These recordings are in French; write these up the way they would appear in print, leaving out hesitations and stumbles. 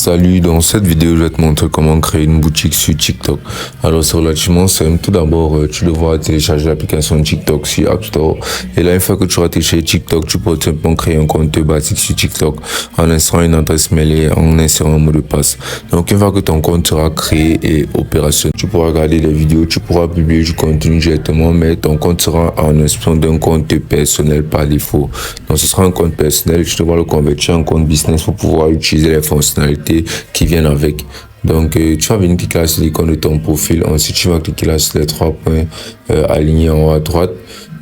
Salut, dans cette vidéo, je vais te montrer comment créer une boutique sur TikTok. Alors, c'est relativement simple. Tout d'abord, tu devras télécharger l'application TikTok sur App Store. Et là, une fois que tu auras téléchargé TikTok, tu pourras simplement créer un compte basique sur TikTok en insérant une adresse mail et en insérant un mot de passe. Donc, une fois que ton compte sera créé et opérationnel, tu pourras regarder les vidéos, tu pourras publier du contenu directement, mais ton compte sera en inscription d'un compte personnel par défaut. Donc, ce sera un compte personnel. Tu devras le convertir en compte business pour pouvoir utiliser les fonctionnalités qui viennent avec. Donc, tu vas venir cliquer sur l'icône de ton profil. Ensuite, tu vas cliquer là sur les trois points alignés en haut à droite.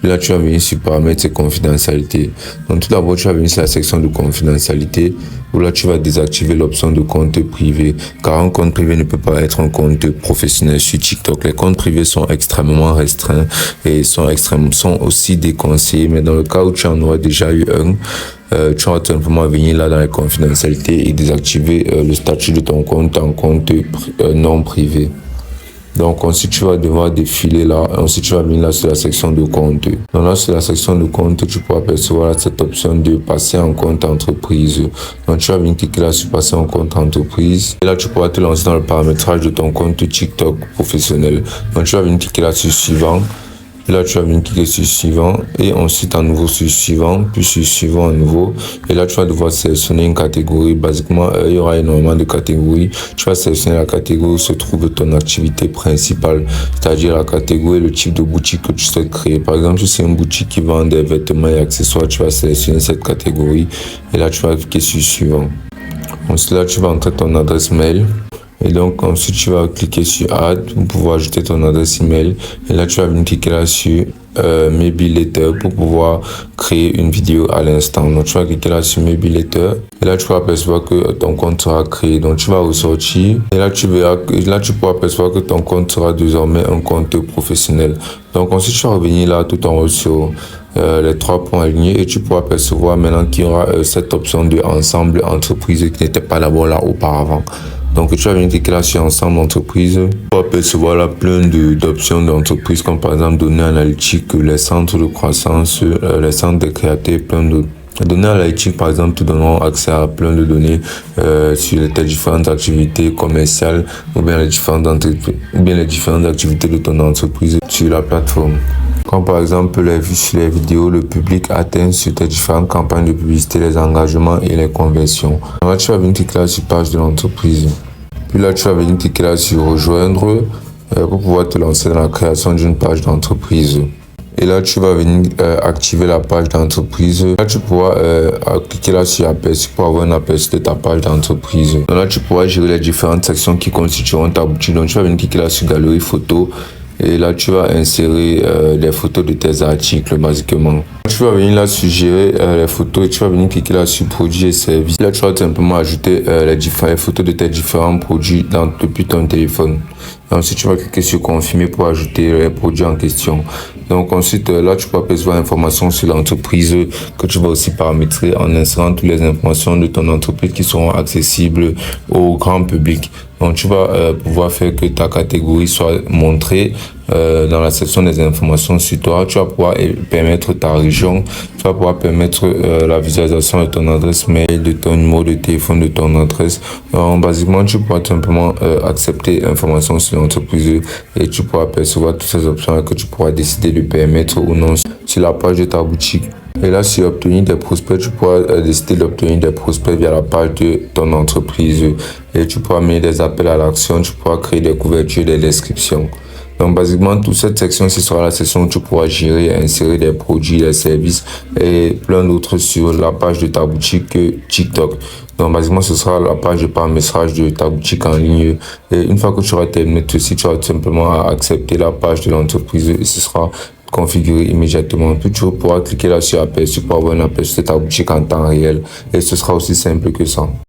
Là, tu vas venir sur paramètres et confidentialité. Donc, tout d'abord, tu vas venir sur la section de confidentialité où là, tu vas désactiver l'option de compte privé. Car un compte privé ne peut pas être un compte professionnel sur TikTok. Les comptes privés sont extrêmement restreints et sont aussi déconseillés. Mais dans le cas où tu en auras déjà eu un, tu vas tout simplement venir là dans les confidentialités et désactiver le statut de ton compte en compte non privé. Donc ensuite tu vas devoir défiler là, ensuite tu vas venir là sur la section de compte. Donc là sur la section de compte, tu pourras percevoir là, cette option de passer en compte entreprise. Donc tu vas venir cliquer là sur passer en compte entreprise. Et là tu pourras te lancer dans le paramétrage de ton compte TikTok professionnel. Donc tu vas venir cliquer là sur suivant. Là, tu vas venir cliquer sur suivant et ensuite à nouveau sur suivant, puis sur suivant à nouveau. Et là, tu vas devoir sélectionner une catégorie. Basiquement, il y aura énormément de catégories. Tu vas sélectionner la catégorie où se trouve ton activité principale, c'est-à-dire la catégorie et le type de boutique que tu souhaites créer. Par exemple, si c'est une boutique qui vend des vêtements et accessoires, tu vas sélectionner cette catégorie et là, tu vas cliquer sur suivant. Ensuite, là, tu vas entrer ton adresse mail. Et donc, ensuite, tu vas cliquer sur Add pour pouvoir ajouter ton adresse email. Et là, tu vas venir cliquer là sur Maybe Later pour pouvoir créer une vidéo à l'instant. Donc, tu vas cliquer là sur Maybe Later. Et là, tu vas apercevoir que ton compte sera créé. Donc, tu vas ressortir. Et là, tu verras que là, tu pourras apercevoir que ton compte sera désormais un compte professionnel. Donc, ensuite, tu vas revenir là tout en haut sur les trois points alignés et tu pourras percevoir maintenant qu'il y aura cette option de ensemble entreprise qui n'était pas d'abord là auparavant. Donc, tu vas venir cliquer là sur ensemble entreprise. Tu pourras percevoir là plein d'options d'entreprise comme par exemple données analytiques, les centres de croissance, les centres de créateurs, plein d'autres. Les données analytiques, par exemple, te donneront accès à plein de données sur tes différentes activités commerciales ou bien les différentes activités de ton entreprise sur la plateforme. Comme par exemple les vues sur les vidéos, le public atteint sur tes différentes campagnes de publicité, les engagements et les conversions. Là, tu vas venir cliquer là sur page de l'entreprise. Puis là, tu vas venir cliquer là sur rejoindre pour pouvoir te lancer dans la création d'une page d'entreprise. Et là, tu vas venir activer la page d'entreprise. Là, tu pourras cliquer là sur aperçu pour avoir un aperçu de ta page d'entreprise. Là, tu pourras gérer les différentes sections qui constitueront ta boutique. Donc, tu vas venir cliquer là sur galerie photo. Et là, tu vas insérer les photos de tes articles, basiquement. Tu vas venir là suggérer les photos et tu vas venir cliquer là sur produits et services. Là, tu vas simplement ajouter les photos de tes différents produits depuis ton téléphone. Et ensuite, tu vas cliquer sur confirmer pour ajouter les produits en question. Donc ensuite, là, tu peux percevoir l'information sur l'entreprise que tu vas aussi paramétrer en insérant toutes les informations de ton entreprise qui seront accessibles au grand public. Donc, tu vas pouvoir faire que ta catégorie soit montrée dans la section des informations sur toi. Tu vas pouvoir permettre ta région. Tu vas pouvoir permettre la visualisation de ton adresse mail, de ton numéro de téléphone, de ton adresse. Donc, basiquement, tu pourras simplement accepter l'information sur l'entreprise et tu pourras percevoir toutes ces options que tu pourras décider de permettre ou non sur la page de ta boutique. Et là, sur obtenir des prospects, tu pourras décider d'obtenir des prospects via la page de ton entreprise. Et tu pourras mettre des appels à l'action, tu pourras créer des couvertures, des descriptions. Donc, basiquement, toute cette section-ci sera la section où tu pourras gérer, insérer des produits, des services et plein d'autres sur la page de ta boutique TikTok. Donc, basiquement, ce sera la page de paramétrage de ta boutique en ligne. Et une fois que tu auras terminé tout ceci, tu auras simplement à accepter la page de l'entreprise et ce sera configurer immédiatement. Puis tu pourras cliquer là sur aperçu pour avoir un aperçu de ta boutique en temps réel et ce sera aussi simple que ça.